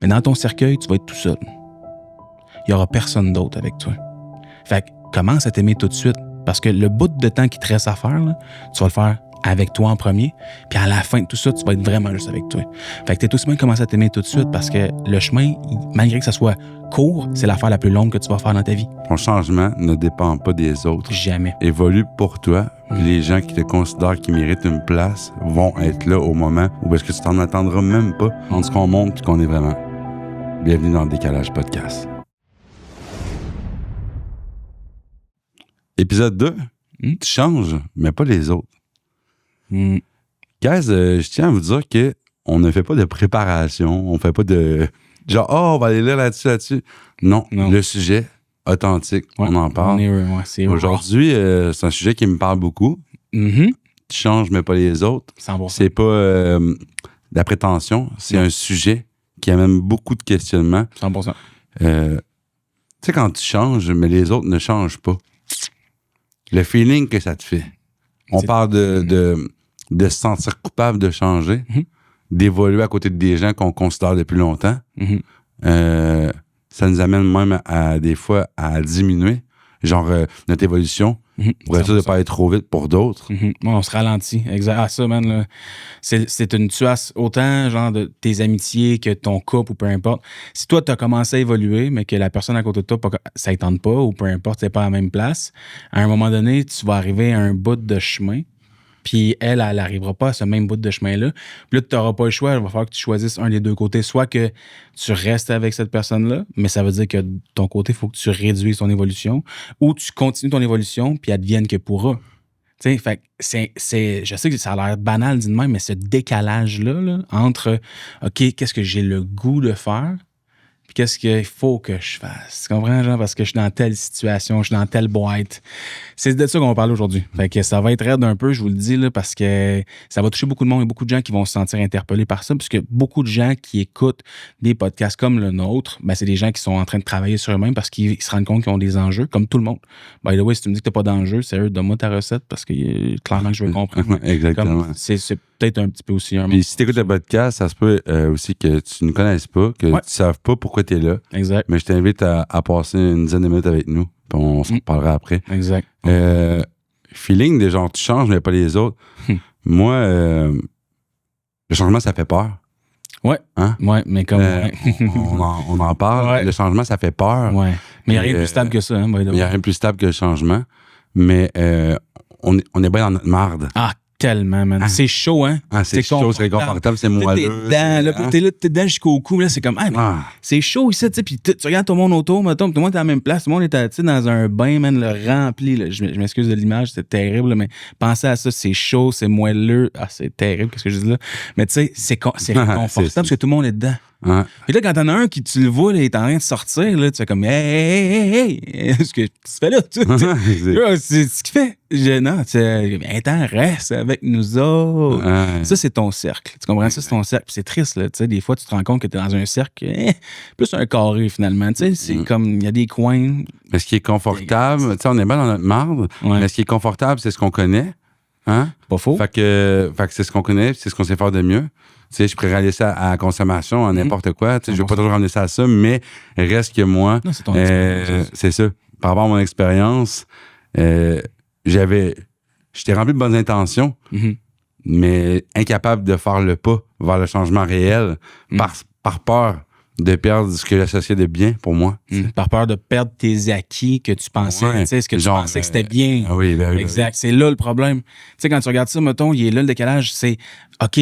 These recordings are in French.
Mais dans ton cercueil, tu vas être tout seul. Il n'y aura personne d'autre avec toi. Fait que commence à t'aimer tout de suite. Parce que le bout de temps qui te reste à faire, là, tu vas le faire avec toi en premier. Puis à la fin de tout ça, tu vas être vraiment juste avec toi. Fait que t'es tout de suite commencer à t'aimer tout de suite parce que le chemin, malgré que ça soit court, c'est l'affaire la plus longue que tu vas faire dans ta vie. Ton changement ne dépend pas des autres. Jamais. Évolue pour toi. Puis les gens qui te considèrent qui méritent une place vont être là au moment où est-ce que tu t'en attendras même pas entre ce qu'on monte puis qu'on est vraiment. Bienvenue dans le Décalage Podcast. Épisode 2. Tu changes, mais pas les autres. Guys, je tiens à vous dire que on ne fait pas de préparation, on fait pas de genre, on va aller là, là-dessus. Non. Le sujet authentique, on en parle. Aujourd'hui, c'est un sujet qui me parle beaucoup. Tu changes, mais pas les autres. 100%. C'est pas de la prétention, c'est un sujet qui amène beaucoup de questionnements. 100%. Tu sais, quand tu changes, mais les autres ne changent pas. Le feeling que ça te fait. On parle de se sentir coupable de changer, d'évoluer à côté de des gens qu'on considère depuis longtemps. Ça nous amène même à des fois à diminuer notre évolution pour être sûr de ne pas aller trop vite pour d'autres. On se ralentit. Exact. Ah, ça, man, là, c'est une tuasse autant genre de tes amitiés que ton couple ou peu importe. Si toi, tu as commencé à évoluer, mais que la personne à côté de toi, ça ne tente pas ou peu importe, c'est pas à la même place, à un moment donné, tu vas arriver à un bout de chemin. Puis elle n'arrivera pas à ce même bout de chemin-là. Puis là, tu n'auras pas le choix. Il va falloir que tu choisisses un des deux côtés. Soit que tu restes avec cette personne-là, mais ça veut dire que de ton côté, il faut que tu réduises ton évolution, ou tu continues ton évolution, puis advienne que pourra. Tu sais, fait que je sais que ça a l'air banal d'une même, mais ce décalage-là, là, entre OK, qu'est-ce que j'ai le goût de faire, puis qu'est-ce qu'il faut que je fasse. Tu comprends, genre, parce que je suis dans telle situation, je suis dans telle boîte. C'est de ça qu'on va parler aujourd'hui. Fait que ça va être raide un peu, je vous le dis, là, parce que ça va toucher beaucoup de monde et beaucoup de gens qui vont se sentir interpellés par ça, puisque beaucoup de gens qui écoutent des podcasts comme le nôtre, ben, c'est des gens qui sont en train de travailler sur eux-mêmes parce qu'ils se rendent compte qu'ils ont des enjeux, comme tout le monde. By the way, si tu me dis que tu n'as pas d'enjeu, sérieux, donne-moi ta recette, parce que clairement que je veux comprendre. Exactement. C'est peut-être un petit peu aussi un Puis si tu écoutes le podcast, ça se peut aussi que tu ne connaisses pas, que tu ne saves pas pourquoi tu es là. Exact. Mais je t'invite à passer une dizaine de minutes avec nous, puis on s'en reparlera après. Exact. Feeling des gens, tu changes, mais pas les autres. Moi, le changement, ça fait peur. Ouais. Hein? Ouais, mais comme. on en parle. Ouais. Le changement, ça fait peur. Ouais. Mais il n'y a rien de plus stable que ça. Hein, il n'y a rien de plus stable que le changement. Mais on est bien dans notre marde. Ah, tellement, man. C'est chaud, hein? C'est chaud, c'est réconfortable, c'est moelleux. T'es dedans jusqu'au cou, là, c'est comme, c'est chaud ici, tu sais, puis tu regardes tout le monde autour, mettons, tout le monde est à la même place, tout le monde est dans un bain, man, le rempli, là. Je m'excuse de l'image, c'est terrible, là, mais pensez à ça, c'est chaud, c'est moelleux, c'est terrible, qu'est-ce que je dis là? Mais tu sais, c'est réconfortable parce que tout le monde est dedans. Et là, quand t'en as un qui, tu le vois, là, il est en train de sortir, là, tu fais comme, hey, ce que tu fais là, c'est ce qu'il fait. Non, attends, reste avec nous autres. Ça, c'est ton cercle. Tu comprends? Ça, c'est ton cercle. Puis c'est triste, là. Tu sais, des fois, tu te rends compte que t'es dans un cercle, plus un carré, finalement. Tu sais, c'est comme, il y a des coins. Mais ce qui est confortable, tu sais, on est bien dans notre marde, mais ce qui est confortable, c'est ce qu'on connaît. Hein? Pas faux. Fait que c'est ce qu'on connaît, c'est ce qu'on sait faire de mieux. Tu sais, je pourrais ramener ça à la consommation, à n'importe quoi. Tu sais, je vais pas toujours ramener ça à ça, mais reste que moi, non, c'est ton expérience. C'est ça. Par rapport à mon expérience, j'étais rempli de bonnes intentions, mais incapable de faire le pas vers le changement réel par peur de perdre ce que j'associais de bien pour moi. Par peur de perdre tes acquis que tu pensais, tu sais, ce que tu pensais que c'était bien. Oui, exact. C'est là le problème. Tu sais, quand tu regardes ça, mettons, il est là le décalage, c'est OK,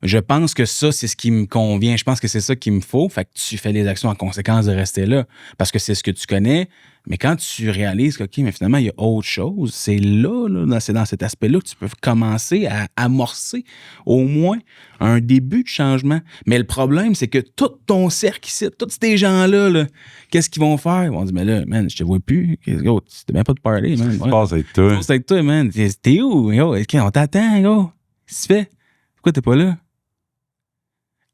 je pense que ça, c'est ce qui me convient. Je pense que c'est ça qu'il me faut. Fait que tu fais les actions en conséquence de rester là. Parce que c'est ce que tu connais. Mais quand tu réalises que, OK, mais finalement, il y a autre chose, c'est c'est dans cet aspect-là que tu peux commencer à amorcer au moins un début de changement. Mais le problème, c'est que tout ton cercle ici, tous ces gens-là, là, qu'est-ce qu'ils vont faire? Ils vont dire, mais là, man, je te vois plus. C'était même pas de parler, man. Tu passes avec toi. C'est avec toi, man. T'es où? Yo, on t'attend, gros. Qu'est-ce que tu fais? Pourquoi t'es pas là?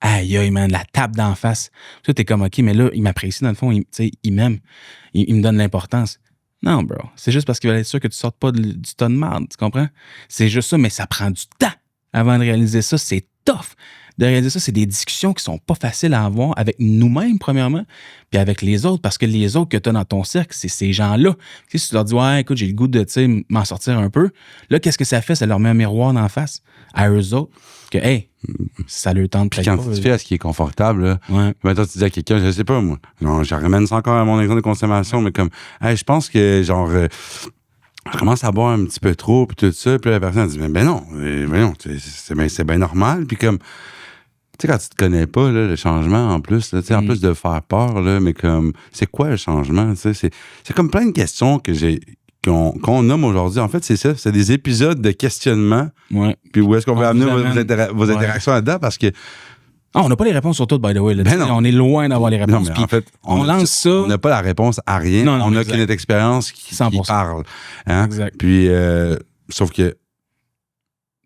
Aïe, man, la tape d'en face. Toi, t'es comme, OK, mais là, il m'apprécie, dans le fond, il m'aime. Il me donne l'importance. Non, bro. C'est juste parce qu'il va être sûr que tu sortes pas du tas de marde, tu comprends? C'est juste ça, mais ça prend du temps avant de réaliser ça. C'est tough. de réaliser ça. C'est des discussions qui sont pas faciles à avoir avec nous-mêmes, premièrement, puis avec les autres, parce que les autres que tu as dans ton cercle, c'est ces gens-là. Tu sais, si tu leur dis, ouais, écoute, j'ai le goût de m'en sortir un peu, là, qu'est-ce que ça fait? Ça leur met un miroir d'en face à eux autres, que, hey, ça leur tente peut-être pas. Quand tu fais à ce qui est confortable, là, maintenant, tu dis à quelqu'un, je sais pas, moi, non, je ramène ça encore à mon exemple de consommation, mais comme, hey, je pense que, genre, je commence à boire un petit peu trop, puis tout ça, puis la personne dit, ben non, c'est bien normal, puis comme, tu sais, quand tu te connais pas, là, le changement, en plus, là, en plus de faire peur, là, mais comme, c'est quoi le changement, tu sais, c'est comme plein de questions qu'on nomme aujourd'hui. En fait, c'est ça, c'est des épisodes de questionnement, puis où est-ce qu'on veut amener vos interactions là-dedans, parce que on n'a pas les réponses sur tout, by the way. Ben on est loin d'avoir les réponses. Non, mais en fait, on lance ça. On n'a pas la réponse à rien. Non, on n'a que notre expérience qui parle. Hein? Exact. Puis, sauf que...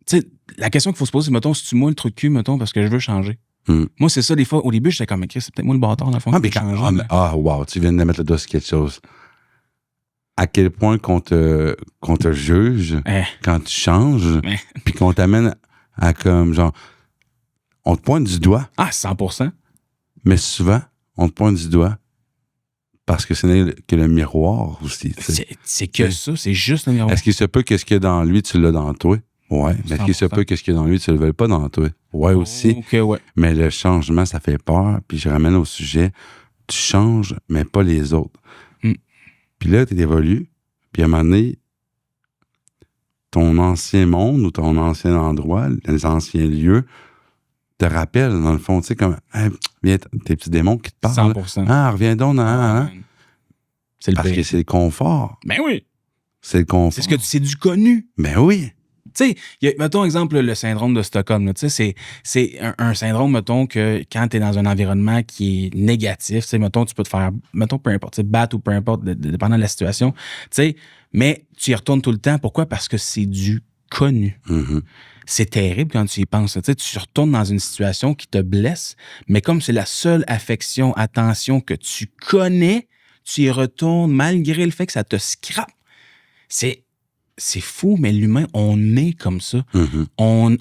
Tu sais, la question qu'il faut se poser, c'est, mettons, si tu moi le truc cul, mettons, parce que je veux changer. Moi, c'est ça, des fois, au début, j'étais comme, c'est peut-être moi le bâtard, dans le fond. Wow, tu viens de mettre le doigt sur quelque chose. À quel point qu'on te juge quand tu changes, puis qu'on t'amène à comme, genre... On te pointe du doigt. Ah, 100%. Mais souvent, on te pointe du doigt parce que ce n'est que le miroir aussi. C'est que ça, c'est juste le miroir. Est-ce qu'il se peut que ce qu'il y a dans lui, tu l'as dans toi? Ouais. Mais est-ce qu'il se peut que ce qu'il y a dans lui, tu ne le veux pas dans toi? Ouais, aussi. OK, ouais. Mais le changement, ça fait peur. Puis je ramène au sujet, tu changes, mais pas les autres. Puis là, tu évolues. Puis à un moment donné, ton ancien monde ou ton ancien endroit, les anciens lieux, te rappelle, dans le fond, tu sais, comme, hey, viens, tes petits démons qui te parlent. 100%. Ah, reviens donc, c'est le parce que c'est le confort. Ben oui. C'est le confort. C'est du connu. Ben oui. Tu sais, mettons, exemple, le syndrome de Stockholm. Tu sais, c'est un syndrome, mettons, que quand tu es dans un environnement qui est négatif, tu sais, mettons, tu peux te faire, mettons, peu importe, battre ou peu importe, dépendant de la situation, tu sais, mais tu y retournes tout le temps. Pourquoi? Parce que c'est du connu. C'est terrible quand tu y penses. Tu sais, tu retournes dans une situation qui te blesse, mais comme c'est la seule affection, attention que tu connais, tu y retournes malgré le fait que ça te scrape. C'est fou, mais l'humain, on est comme ça.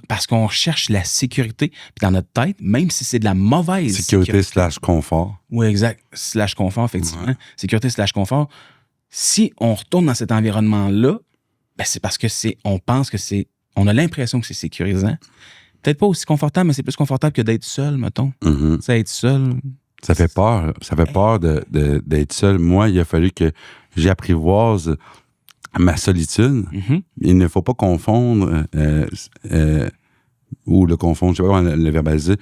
Parce qu'on cherche la sécurité. Puis dans notre tête, même si c'est de la mauvaise sécurité / confort. Oui, exact. / confort, effectivement. Ouais. Sécurité / confort. Si on retourne dans cet environnement-là, ben c'est parce que on pense que on a l'impression que c'est sécurisant. Peut-être pas aussi confortable, mais c'est plus confortable que d'être seul, mettons. Tu sais, être seul. Ça fait peur. Ça fait peur d'être seul. Moi, il a fallu que j'apprivoise ma solitude. Il ne faut pas confondre, ou le confondre, je sais pas comment le verbaliser.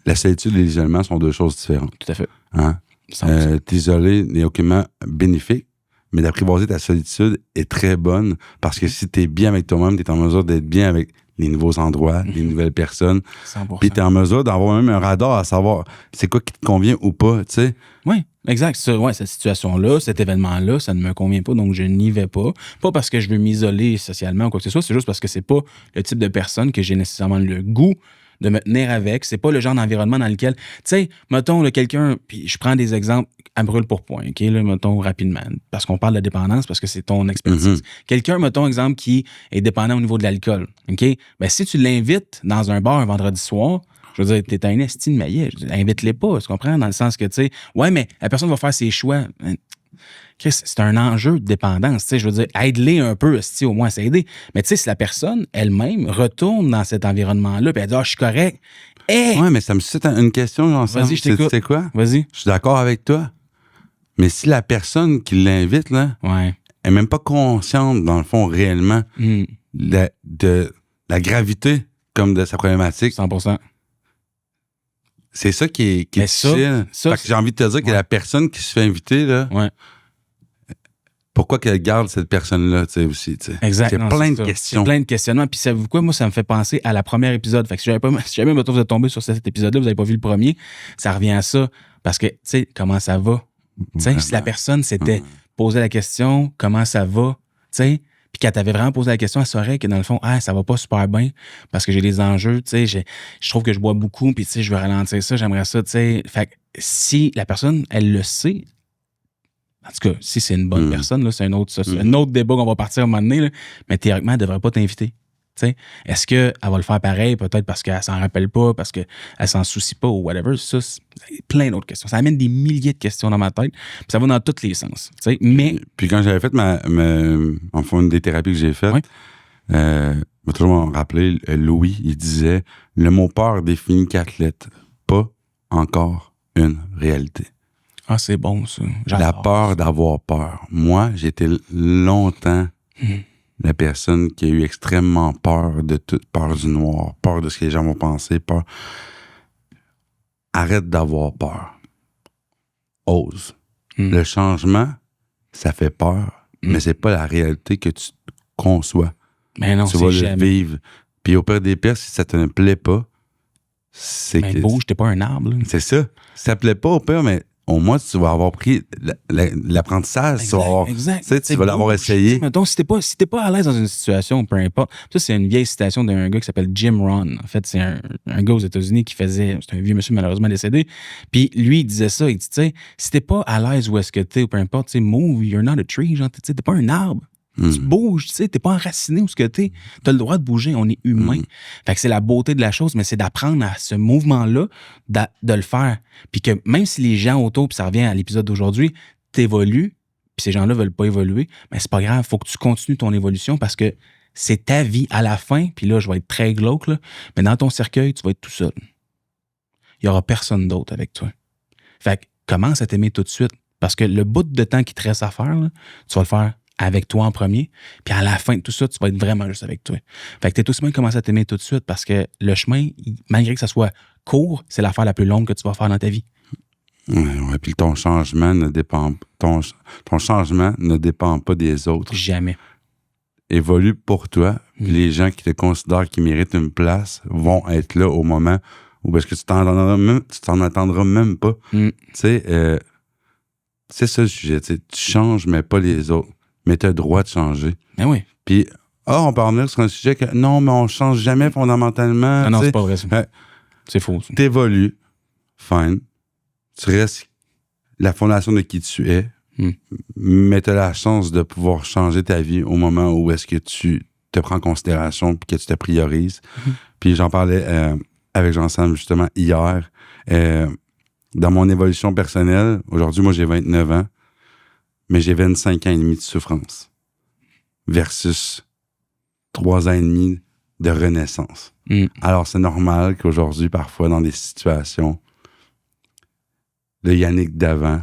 La solitude et l'isolement sont deux choses différentes. Tout à fait. Hein? T'isoler n'est aucunement bénéfique. Mais d'apprivoiser ta solitude est très bonne parce que si tu es bien avec toi-même, tu es en mesure d'être bien avec les nouveaux endroits, les nouvelles personnes. 100%. Puis tu es en mesure d'avoir même un radar à savoir c'est quoi qui te convient ou pas, tu sais. Oui, exact. Cette situation-là, cet événement-là, ça ne me convient pas, donc je n'y vais pas. Pas parce que je veux m'isoler socialement ou quoi que ce soit, c'est juste parce que c'est pas le type de personne que j'ai nécessairement le goût de me tenir avec. C'est pas le genre d'environnement dans lequel... Tu sais, mettons, quelqu'un... Puis je prends des exemples à brûle pour point, OK? Là, mettons, rapidement. Parce qu'on parle de dépendance, parce que c'est ton expertise. Quelqu'un, mettons, exemple, qui est dépendant au niveau de l'alcool, OK? Ben, si tu l'invites dans un bar un vendredi soir, je veux dire, t'es un esti de maillet. Invite-les pas, tu comprends? Dans le sens que, tu sais, ouais, mais la personne va faire ses choix. Chris, c'est un enjeu de dépendance. Je veux dire, aide-les un peu, au moins, c'est aider. Mais tu sais, si la personne elle-même retourne dans cet environnement-là, puis elle dit, je suis correct. Ouais, mais ça me suscite une question, Jean-Sam. Vas-y, je t'écoute. Tu sais quoi? Vas-y. Je suis d'accord avec toi. Mais si la personne qui l'invite, là, est même pas consciente, dans le fond, réellement, de la gravité comme de sa problématique. 100%. C'est ça qui est difficile. Fait que j'ai envie de te dire que la personne qui se fait inviter, là, pourquoi qu'elle garde cette personne-là, tu sais, aussi, tu sais. Exactement. C'est plein de questions. C'est plein de questionnements. Puis savez-vous quoi? Moi, ça me fait penser à la première épisode. Fait que si jamais vous êtes tombé sur cet épisode-là, vous n'avez pas vu le premier, ça revient à ça. Parce que, tu sais, comment ça va? Tu sais, si la personne s'était posé la question, comment ça va? Tu sais, puis qu'elle t'avait vraiment posé la question, elle saurait que dans le fond, ça va pas super bien parce que j'ai des enjeux, tu sais, je trouve que je bois beaucoup, puis tu sais, je veux ralentir ça, j'aimerais ça, tu sais. Fait que si la personne, elle le sait, en tout cas, si c'est une bonne personne, là, c'est un autre débat qu'on va partir à un moment donné, là, mais théoriquement, elle devrait pas t'inviter. T'sais, est-ce qu'elle va le faire pareil, peut-être parce qu'elle s'en rappelle pas, parce qu'elle s'en soucie pas ou whatever? Ça, c'est plein d'autres questions. Ça amène des milliers de questions dans ma tête, puis ça va dans tous les sens. Mais... Puis quand j'avais fait enfin, une des thérapies que j'ai faites, je vais toujours me rappeler, Louis, il disait « Le mot peur définit qu'athlète, pas encore une réalité. » Ah, c'est bon, ça. La peur d'avoir peur. Moi, j'étais longtemps... La personne qui a eu extrêmement peur de tout, peur du noir, peur de ce que les gens vont penser, peur. Arrête d'avoir peur. Ose. Le changement, ça fait peur, mais c'est pas la réalité que tu conçois. Mais non, tu vas le vivre. Puis au pire des pires, si ça te ne plaît pas, c'est que... bouge, t'es pas un arbre. Là. C'est ça. Si ça te plaît pas au pire, mais au moins, tu vas avoir pris l'apprentissage. Tu vas l'avoir essayé. Mettons, si t'es pas à l'aise dans une situation, peu importe. Ça, c'est une vieille citation d'un gars qui s'appelle Jim Rohn. En fait, c'est un gars aux États-Unis qui faisait... C'est un vieux monsieur malheureusement décédé. Puis lui, il disait ça. Il dit, tu sais, si t'es pas à l'aise où est-ce que t'es, ou peu importe, tu sais, move, you're not a tree. Genre, t'es pas un arbre. Tu bouges, tu sais, t'es pas enraciné où ce que t'es. T'as le droit de bouger, on est humain. Fait que c'est la beauté de la chose, mais c'est d'apprendre à ce mouvement-là, de le faire. Puis que même si les gens autour, puis ça revient à l'épisode d'aujourd'hui, t'évoluent, puis ces gens-là veulent pas évoluer, mais c'est pas grave, faut que tu continues ton évolution parce que c'est ta vie à la fin, puis là, je vais être très glauque, là, mais dans ton cercueil, tu vas être tout seul. Il y aura personne d'autre avec toi. Fait que commence à t'aimer tout de suite parce que le bout de temps qui te reste à faire, là, tu vas le faire avec toi en premier, puis à la fin de tout ça, tu vas être vraiment juste avec toi. Fait que t'es aussi bien de commencer à t'aimer tout de suite parce que le chemin, malgré que ça soit court, c'est l'affaire la plus longue que tu vas faire dans ta vie. Ouais, puis ton changement ne dépend pas des autres. Jamais. Évolue pour toi, puis les gens qui te considèrent qui méritent une place vont être là au moment où parce que tu t'en attendras même pas. Tu sais, c'est ça le sujet. Tu changes, mais pas les autres. Mais tu as le droit de changer. Ben oui. Puis, on peut en venir sur un sujet que non, mais on change jamais fondamentalement. Non, c'est pas vrai. C'est faux. T'évolues, fine. Tu restes la fondation de qui tu es, mais tu as la chance de pouvoir changer ta vie au moment où est-ce que tu te prends en considération puis que tu te priorises. Puis j'en parlais avec Jean-Sam justement hier. Dans mon évolution personnelle, aujourd'hui, moi, j'ai 29 ans, mais j'ai 25 ans et demi de souffrance versus 3 ans et demi de renaissance. Alors, c'est normal qu'aujourd'hui, parfois, dans des situations, le Yannick d'avant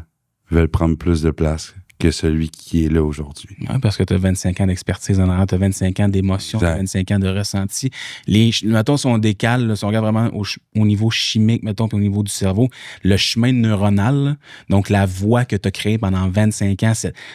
veut prendre plus de place que celui qui est là aujourd'hui. Oui, parce que tu as 25 ans d'expertise en arrière, tu as 25 ans d'émotion, tu as 25 ans de ressenti. Mettons, si on décale, là, si on regarde vraiment au niveau chimique, mettons, puis au niveau du cerveau, le chemin neuronal, là, donc la voie que tu as créée pendant 25 ans,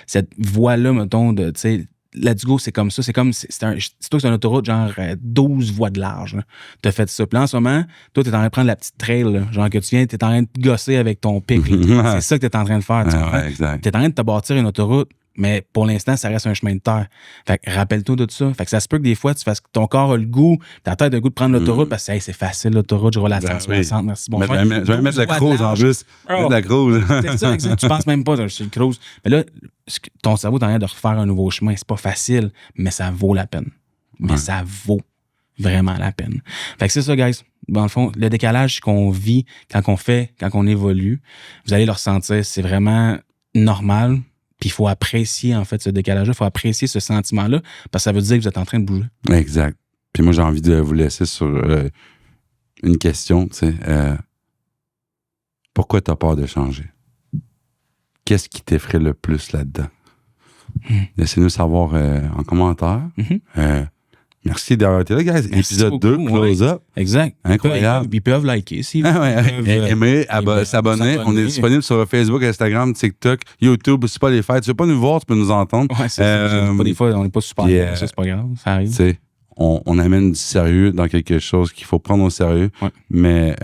cette voie-là, mettons, tu sais, let's go, c'est comme ça. C'est comme, c'est une autoroute, genre 12 voies de large. Tu as fait ça. Puis là, en ce moment, toi, tu es en train de prendre la petite trail, là, genre que tu viens, tu es en train de gosser avec ton pic. C'est ça que tu es en train de faire. Tu es en train de te bâtir une autoroute, mais pour l'instant, ça reste un chemin de terre. Fait que rappelle-toi de tout ça. Fait que ça se peut que des fois, tu fasses que ton corps a le goût, ta tête a le goût de prendre l'autoroute parce que hey, c'est facile, l'autoroute, je roule à 160, merci, bonsoir. Je vais mettre la cruise en plus. La cruise. C'est ça, exact. Tu penses même pas sur le cruise. Mais là, ton cerveau est en train de refaire un nouveau chemin. C'est pas facile, mais ça vaut la peine. Mais ça vaut vraiment la peine. Fait que c'est ça, guys. Dans le fond, le décalage qu'on vit quand on évolue, vous allez le ressentir. C'est vraiment normal. Puis il faut apprécier, en fait, ce décalage-là. Il faut apprécier ce sentiment-là parce que ça veut dire que vous êtes en train de bouger. Exact. Puis moi, j'ai envie de vous laisser sur une question, tu sais. Pourquoi tu as peur de changer? Qu'est-ce qui t'effraie le plus là-dedans? Laissez-nous savoir en commentaire. Merci d'avoir été là, guys. Épisode 2, close-up. Exact. Incroyable. Ils peuvent liker aussi. Aimer, s'abonner. On est disponible sur Facebook, Instagram, TikTok, YouTube. C'est pas les fêtes. Tu veux pas nous voir, tu peux nous entendre. Ouais, des fois, on n'est pas super. Ça, c'est pas grave. Ça arrive. On amène du sérieux dans quelque chose qu'il faut prendre au sérieux. Mais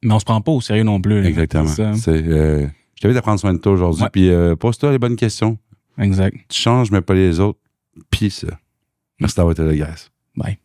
on se prend pas au sérieux non plus. Exactement. Je t'invite à prendre soin de toi aujourd'hui. Puis pose-toi les bonnes questions. Exact. Tu changes, mais pas les autres. Puis ça. Merci d'avoir été là, guys. Bye.